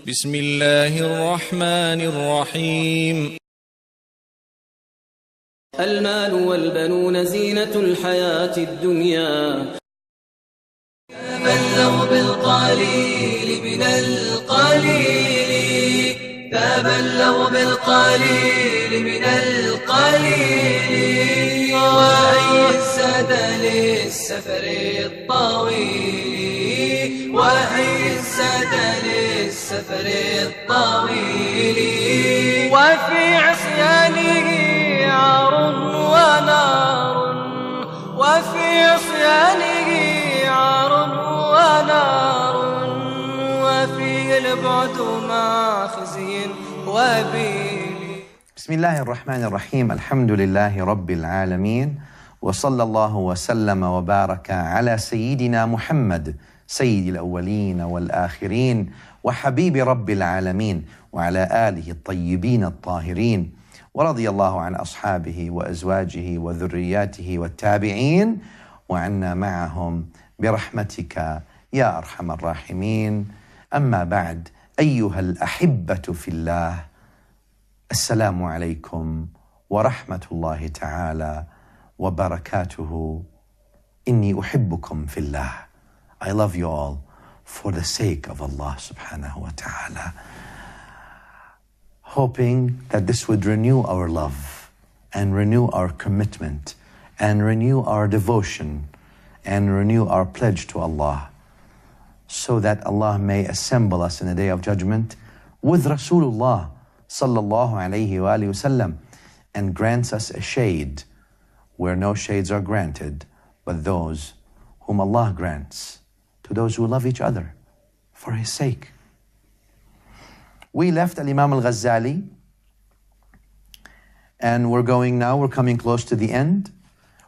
بسم الله الرحمن الرحيم. المال والبنون زينة الحياة الدنيا. تبلغ بالقليل من القليل، تبلغ بالقليل من القليل، وهيئ الزاد للسفر الطويل، وهيئ الزاد للسفر الطويل. وفي عصيانه عار ونار، وفي عصيانه عار ونار، وفيه البعد مع خزي وبيل. بسم الله الرحمن الرحيم. الحمد لله رب العالمين، وصلى الله وسلم وبارك على سيدنا محمد سيد الأولين والآخرين وحبيب رب العالمين، وعلى آله الطيبين الطاهرين، ورضي الله عن أصحابه وأزواجه وذرياته والتابعين، وعنا معهم برحمتك يا أرحم الراحمين. أما بعد، أيها الأحبة في الله، السلام عليكم ورحمة الله تعالى وبركاته. إني أحبكم في الله. I love you all for the sake of Allah subhanahu wa ta'ala. Hoping that this would renew our love and renew our commitment and renew our devotion and renew our pledge to Allah, so that Allah may assemble us in the day of judgment with Rasulullah sallallahu alayhi wa sallam, and grants us a shade where no shades are granted but those whom Allah grants to those who love each other for His sake. We left Al-Imam Al-Ghazali, and we're coming close to the end,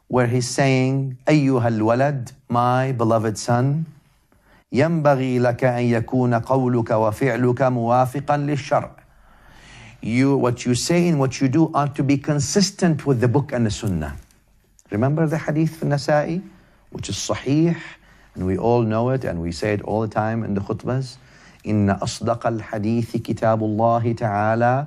where he's saying, أيها الولد, my beloved son, ينبغي لك أن يكون قولك وفعلك موافقا للشرع. What you say and what you do ought to be consistent with the book and the sunnah. Remember the hadith in Nasa'i, which is sahih, and we all know it and we say it all the time in the khutbahs. إن أصدق الحديث كتاب الله تعالى،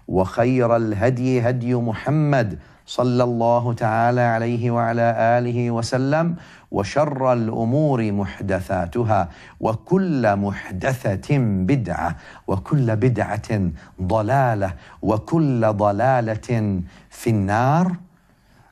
وخير الهدي هدي محمد صلى الله تعالى عليه وعلى آله وسلم، وشر الأمور محدثاتها، وكل محدثة بدعة، وكل بدعة ضلالة، وكل ضلالة في النار.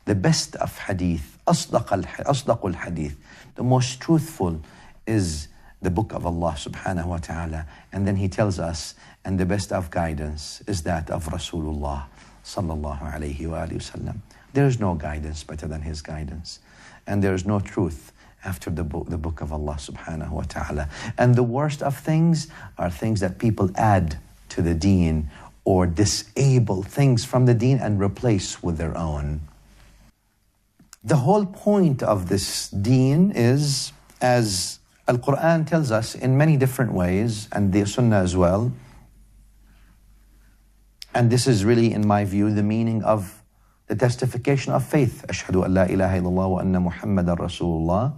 The best of hadith, أصدق الحديث, the most truthful is the book of Allah subhanahu wa ta'ala. And then he tells us, and the best of guidance is that of Rasulullah sallallahu alayhi wa sallam. There is no guidance better than his guidance. And there is no truth after the book of Allah subhanahu wa ta'ala. And the worst of things are things that people add to the deen or disable things from the deen and replace with their own. The whole point of this deen is, as Al-Quran tells us in many different ways, and the Sunnah as well, and this is really, in my view, the meaning of the testification of faith. أشهد أن لا إله إلا الله وأن محمدا رسول الله.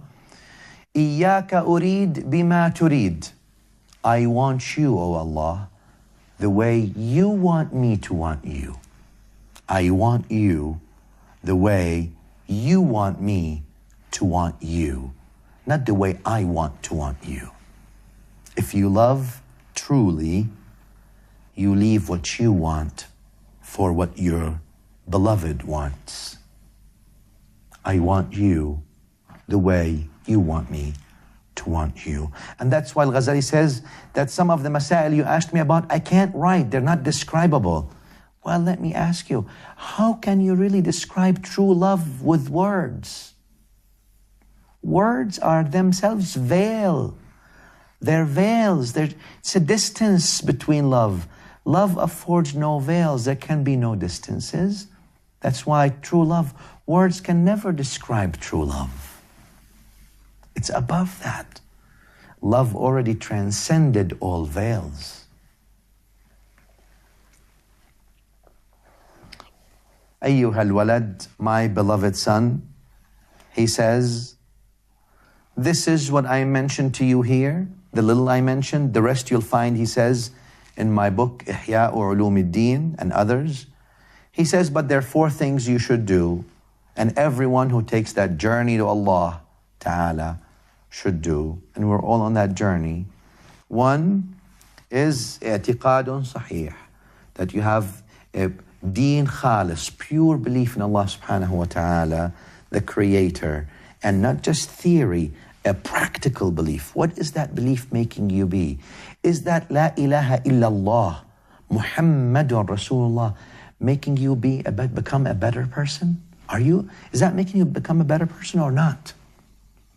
إياك أريد بما تريد. I want you, O Allah, the way you want me to want you. I want you the way you want me to want you, not the way I want to want you. If you love truly, you leave what you want for what your beloved wants. I want you the way you want me to want you. And that's why Al-Ghazali says that some of the masail you asked me about, I can't write, they're not describable. Well, let me ask you, how can you really describe true love with words? Words are themselves veil. They're veils. It's a distance between love. Love affords no veils. There can be no distances. That's why true love, words can never describe true love. It's above that. Love already transcended all veils. أيها الولد, my beloved son, he says, this is what I mentioned to you here, the little I mentioned, the rest you'll find, he says, in my book, Ihya Ulumuddin and others. He says, but there are 4 things you should do, and everyone who takes that journey to Allah Ta'ala should do, and we're all on that journey. 1 is i'tiqadun sahih, that you have a deen khalis, pure belief in Allah subhanahu wa ta'ala, the creator, and not just theory, a practical belief. What is that belief making you be? Is that la ilaha illallah, Muhammadun Rasulullah, making you become a better person? Is that making you become a better person or not?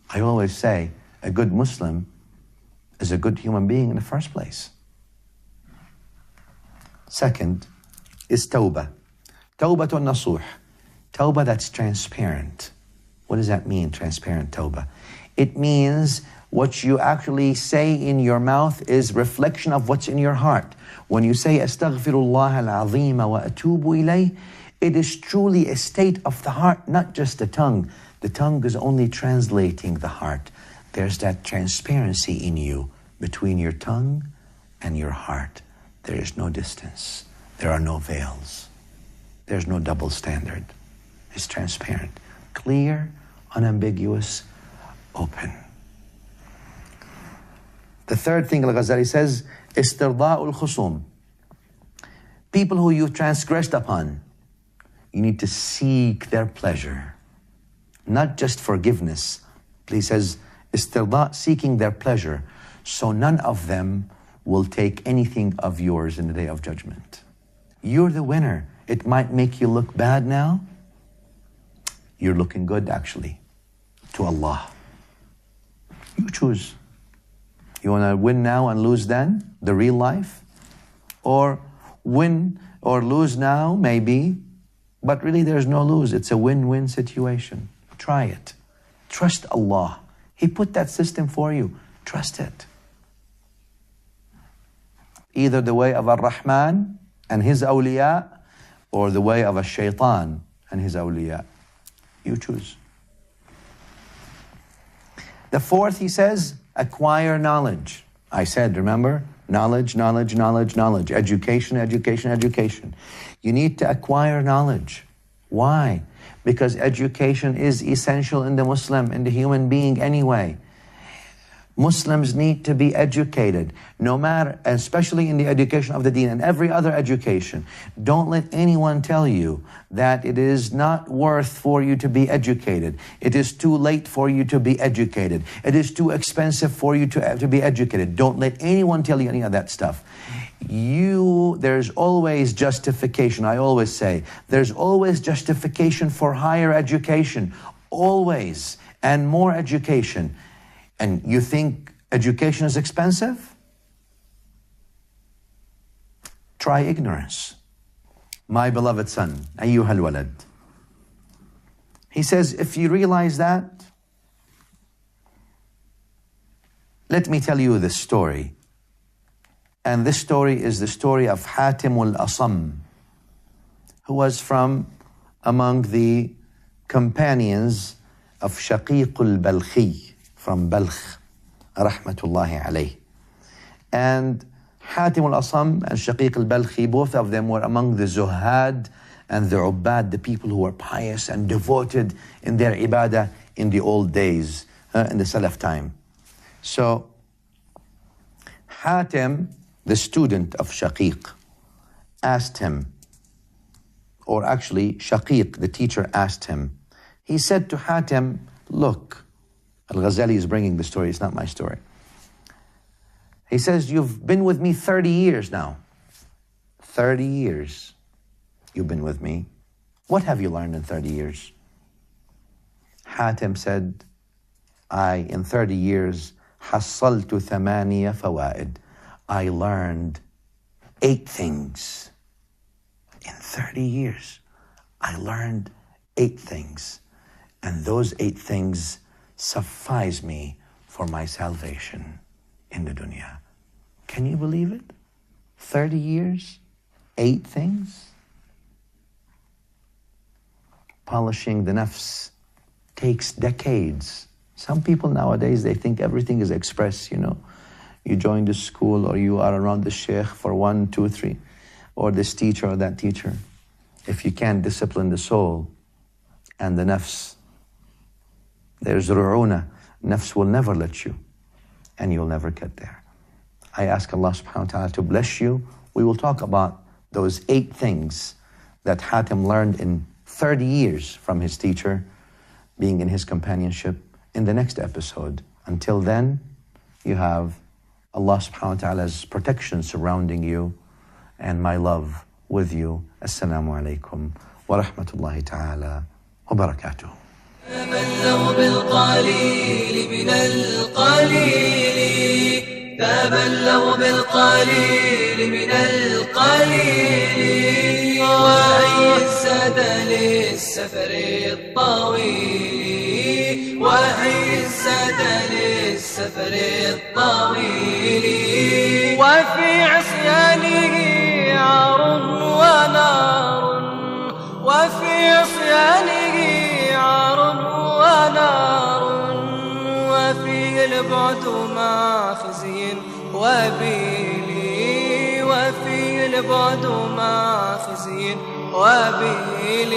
I always say, a good Muslim is a good human being in the first place. Second is tawbah. Tawbatun nasuh. Tawbah that's transparent. What does that mean, transparent tawbah? It means what you actually say in your mouth is reflection of what's in your heart. When you say astaghfirullah al-azim wa atubu ilayh, it is truly a state of the heart, not just the tongue. The tongue is only translating the heart. There's that transparency in you between your tongue and your heart. There is no distance. There are no veils. There's no double standard. It's transparent, clear, unambiguous, open. The third thing Al-Ghazali says, istirda'ul khusum. People who you've transgressed upon, you need to seek their pleasure, not just forgiveness. He says, istirda', seeking their pleasure, so none of them will take anything of yours in the day of judgment. You're the winner. It might make you look bad now. You're looking good, actually, to Allah. You choose. You want to win now and lose then, the real life? Or win or lose now, maybe, but really there's no lose. It's a win-win situation. Try it. Trust Allah. He put that system for you. Trust it. Either the way of Ar-Rahman and his awliya, or the way of a shaitan and his awliya. You choose. The fourth, he says, acquire knowledge. I said, remember? Knowledge, knowledge, knowledge, knowledge. Education, education, education. You need to acquire knowledge. Why? Because education is essential in the Muslim, in the human being anyway. Muslims need to be educated, no matter, especially in the education of the deen and every other education. Don't let anyone tell you that it is not worth for you to be educated. It is too late for you to be educated. It is too expensive for you to be educated. Don't let anyone tell you any of that stuff. There's always justification. I always say, there's always justification for higher education. Always. And more education. And you think education is expensive? Try ignorance. My beloved son, ayyuhal walad. He says, if you realize that, let me tell you this story. And this story is the story of Hatim al-Asam, who was from among the companions of Shaqiq al-Balkhi, from Balkh, rahmatullahi alayh. And Hatim al-Asam and Shaqiq al-Balkhi, both of them were among the Zuhad and the Ubbad, the people who were pious and devoted in their ibadah in the old days, in the Salaf time. So, Hatim, the student of Shaqiq, asked him, or actually Shaqiq, the teacher, asked him. He said to Hatim, look, Al-Ghazali is bringing the story, it's not my story. He says, you've been with me 30 years now. 30 years you've been with me. What have you learned in 30 years? Hatim said, in 30 years, حصلت ثمانية فوائد. I learned 8 things. In 30 years, I learned 8 things. And those 8 things suffice me for my salvation in the dunya. Can you believe it? 30 years, 8 things? Polishing the nafs takes decades. Some people nowadays, they think everything is express, you joined the school or you are around the sheikh for 1, 2, 3, or this teacher or that teacher. If you can't discipline the soul and the nafs, there's ru'una. Nafs will never let you, and you'll never get there. I ask Allah subhanahu wa ta'ala to bless you. We will talk about those 8 things that Hatim learned in 30 years from his teacher, being in his companionship, in the next episode. Until then, you have Allah subhanahu wa ta'ala's protection surrounding you and my love with you. Assalamu alaikum wa rahmatullahi ta'ala wa barakatuh. تبلغ بالقليل من القليل، تبلغ بالقليل من القليل، وعز للسفر الطويل، وعز للسفر الطويل، وفي عصيانه عار ونار، وفي عصيانه عار ونار، وفيه البعد مع خزي وبيل، وفيه البعد مع خزي وبيل.